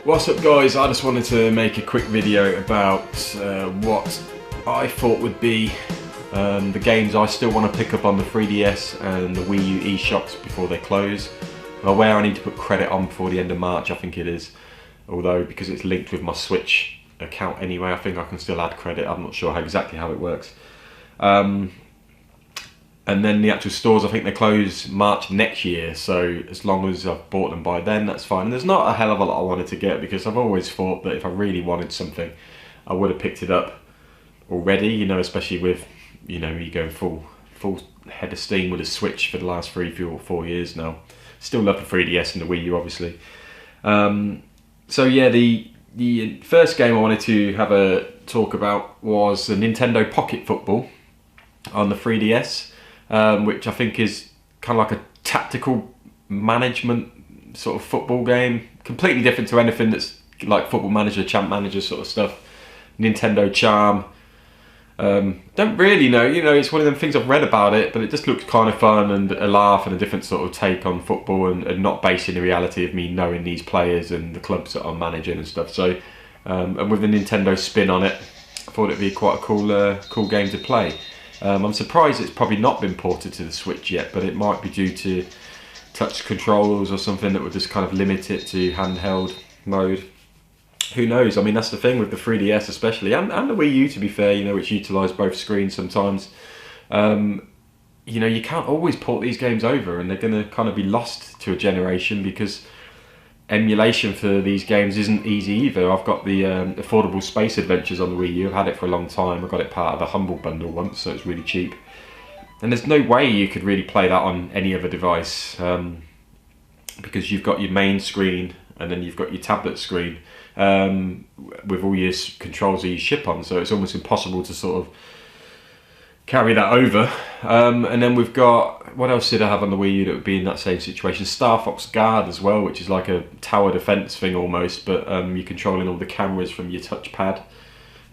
What's up guys, I just wanted to make a quick video about what I thought would be the games I still want to pick up on the 3DS and the Wii U eShops before they close. Where I need to put credit on before the end of March, I think it is. Although because it's linked with my Switch account anyway, I think I can still add credit. I'm not sure exactly how it works. And then the actual stores, I think they close March next year, so as long as I've bought them by then, that's fine. And there's not a hell of a lot I wanted to get, because I've always thought that if I really wanted something, I would have picked it up already, you know, especially with, you know, me going full head of steam with a Switch for the last 3 or 4 years now. Still love the 3DS and the Wii U, obviously. So yeah, the first game I wanted to have a talk about was the Nintendo Pocket Football on the 3DS. Which I think is kind of like a tactical management sort of football game, completely different to anything that's like Football Manager, Champ Manager sort of stuff. Nintendo charm. Don't really know, you know, it's one of them things I've read about it, but it just looks kind of fun and a laugh and a different sort of take on football, and not based in the reality of me knowing these players and the clubs that I'm managing and stuff. So, and with the Nintendo spin on it, I thought it'd be quite a cool game to play. I'm surprised it's probably not been ported to the Switch yet, but it might be due to touch controls or something that would just kind of limit it to handheld mode. Who knows? I mean, that's the thing with the 3DS especially, and the Wii U, to be fair, you know, which utilise both screens sometimes. You know, you can't always port these games over, and they're going to kind of be lost to a generation, because emulation for these games isn't easy either. I've got the Affordable Space Adventures on the Wii U. I've had it for a long time. I got it part of the Humble Bundle once, so it's really cheap. And there's no way you could really play that on any other device, because you've got your main screen and then you've got your tablet screen with all your controls that you ship on, so it's almost impossible to sort of carry that over. And then we've got, what else did I have on the Wii U that would be in that same situation? Star Fox Guard as well, which is like a tower defense thing almost, but you're controlling all the cameras from your touchpad,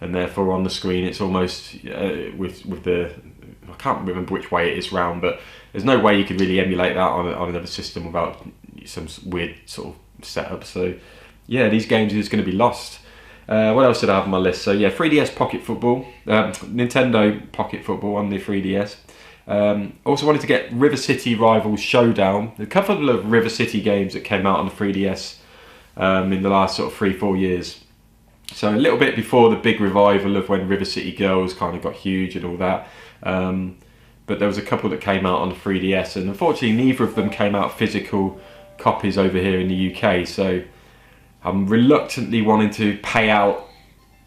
and therefore on the screen it's almost with the, I can't remember which way it is round, but there's no way you could really emulate that on another system without some weird sort of setup. So yeah, these games are just going to be lost. What else did I have on my list? So yeah, 3DS Pocket Football, Nintendo Pocket Football on the 3DS. Also wanted to get River City Rivals Showdown. A couple of River City games that came out on the 3DS in the last sort of 3-4 years. So a little bit before the big revival of when River City Girls kind of got huge and all that. But there was a couple that came out on the 3DS, and unfortunately neither of them came out physical copies over here in the UK. So I'm reluctantly wanting to pay out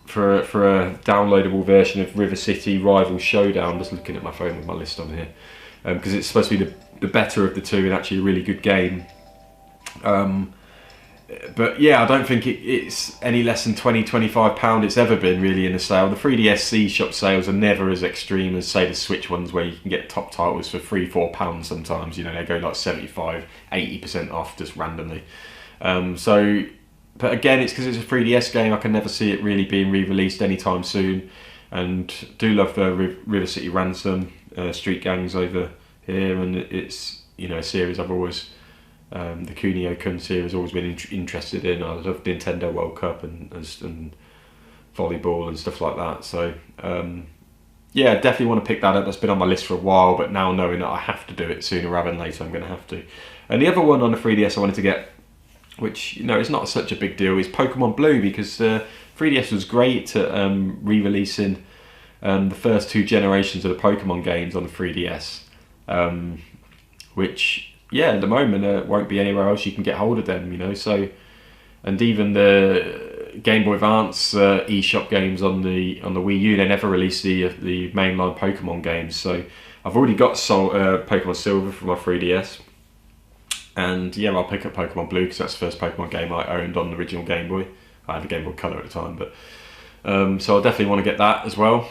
for a downloadable version of River City Rival Showdown. Just looking at my phone with my list on here, because it's supposed to be the better of the two and actually a really good game. But yeah, I don't think it's any less than £20–25 it's ever been really in a sale. The 3DS eShop sales are never as extreme as say the Switch ones, where you can get top titles for £3–4 sometimes. You know, they go like 75–80% off just randomly. But again, it's because it's a 3DS game. I can never see it really being re-released anytime soon. And do love the River City Ransom, Street Gangs over here, and it's, you know, a series I've always, the Kunio-kun series, always been interested in. I love Nintendo World Cup and volleyball and stuff like that. So yeah, definitely want to pick that up. That's been on my list for a while, but now knowing that I have to do it sooner rather than later, I'm going to have to. And the other one on the 3DS I wanted to get, which, you know, is not such a big deal, is Pokemon Blue, because 3DS was great at re-releasing the first 2 generations of the Pokemon games on the 3DS, which, yeah, at the moment won't be anywhere else you can get hold of them, you know. So, and even the Game Boy Advance eShop games on the Wii U, they never released the mainline Pokemon games. So I've already got Pokemon Silver for my 3DS. And yeah, I'll pick up Pokemon Blue because that's the first Pokemon game I owned on the original Game Boy. I had a Game Boy Color at the time, but so I'll definitely want to get that as well.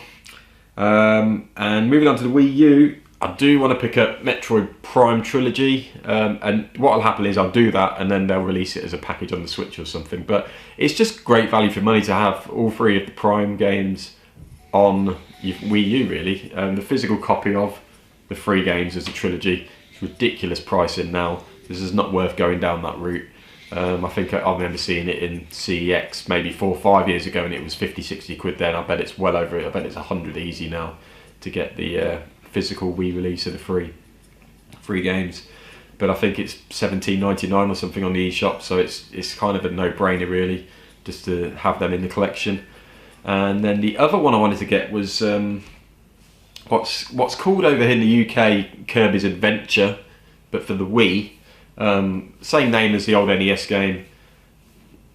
And moving on to the Wii U, I do want to pick up Metroid Prime Trilogy, and what will happen is I'll do that and then they'll release it as a package on the Switch or something. But it's just great value for money to have all 3 of the Prime games on your Wii U, really. The physical copy of the 3 games as a trilogy, it's ridiculous pricing now. This is not worth going down that route. I think I remember seeing it in CEX maybe 4 or 5 years ago, and it was 50-60 quid then. I bet it's well over it. I bet it's 100 easy now to get the physical Wii release of the free games. But I think it's £17.99 or something on the eShop, so it's kind of a no-brainer really, just to have them in the collection. And then the other one I wanted to get was what's called over here in the UK Kirby's Adventure, but for the Wii. Same name as the old NES game.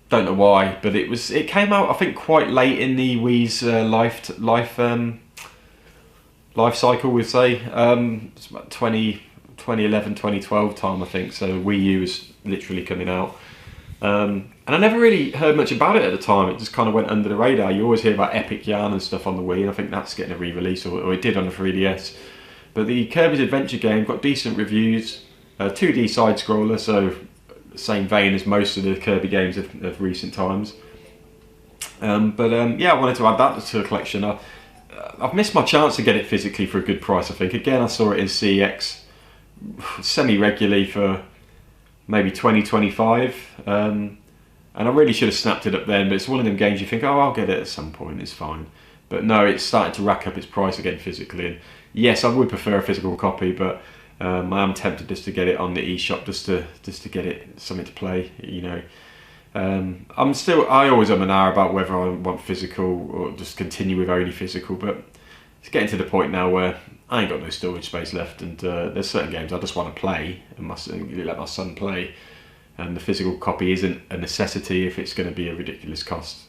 Don't know why, but it came out I think quite late in the Wii's life cycle, we'd say. It's about 2011, 2012 time I think. So Wii U was literally coming out, and I never really heard much about it at the time. It just kind of went under the radar. You always hear about Epic Yarn and stuff on the Wii, and I think that's getting a re-release, or it did on the 3DS. But the Kirby's Adventure game got decent reviews. 2D side scroller, so same vein as most of the Kirby games of recent times. Yeah, I wanted to add that to the collection. I've missed my chance to get it physically for a good price, I think. Again, I saw it in CEX semi-regularly for maybe 20-25, and I really should have snapped it up then, but it's one of them games you think, oh, I'll get it at some point, it's fine. But no, it's starting to rack up its price again physically, and yes, I would prefer a physical copy, but I am tempted just to get it on the eShop, just to get it something to play, you know. I always am an hour about whether I want physical or just continue with only physical, but it's getting to the point now where I ain't got no storage space left, and there's certain games I just want to play and let my son play, and the physical copy isn't a necessity if it's going to be a ridiculous cost.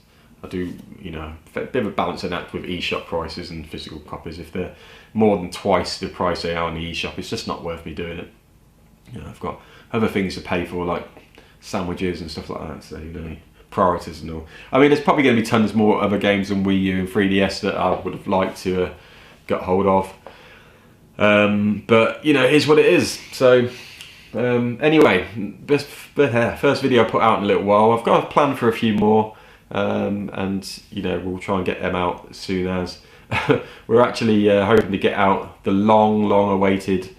I do, you know, a bit of a balancing act with eShop prices and physical copies. If they're more than twice the price they are on the eShop, it's just not worth me doing it. You know, I've got other things to pay for, like sandwiches and stuff like that, so, you know, priorities and all. I mean, there's probably going to be tons more other games on Wii U and 3DS that I would have liked to get hold of. But, you know, it is what it is. So, anyway, first video I put out in a little while. I've got a plan for a few more. And you know, we'll try and get them out as soon as. We're actually hoping to get out the long awaited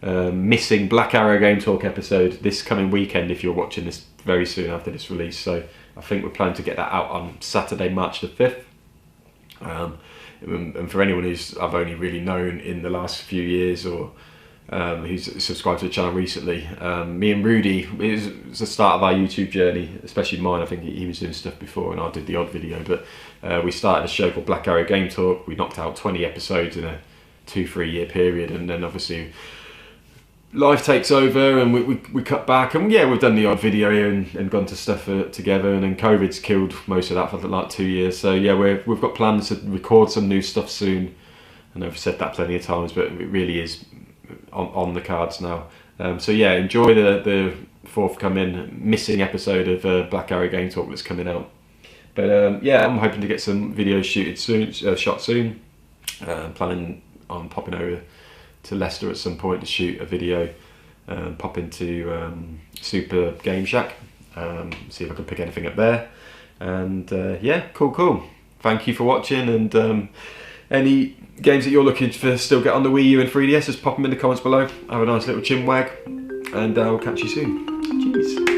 missing Black Arrow Game Talk episode this coming weekend, if you're watching this very soon after this release. So I think we're planning to get that out on Saturday, March the 5th. And for anyone who's I've only really known in the last few years, or who's subscribed to the channel recently, me and Rudy, it was the start of our YouTube journey, especially mine. I think he was doing stuff before and I did the odd video, but we started a show called Black Arrow Game Talk. We knocked out 20 episodes in a 2-3 year period, and then obviously life takes over and we cut back, and yeah, we've done the odd video here and gone to stuff together, and then COVID's killed most of that for like 2 years. So yeah, we've got plans to record some new stuff soon, and I've said that plenty of times, but it really is on the cards now. So yeah, enjoy the forthcoming missing episode of Black Arrow Game Talk that's coming out. But yeah, I'm hoping to get some videos shot soon. Planning on popping over to Leicester at some point to shoot a video, pop into Super Game Shack, see if I can pick anything up there. And yeah, cool. Thank you for watching, and any games that you're looking for still get on the Wii U and 3DS, just pop them in the comments below. Have a nice little chin wag, and I'll catch you soon. Cheers.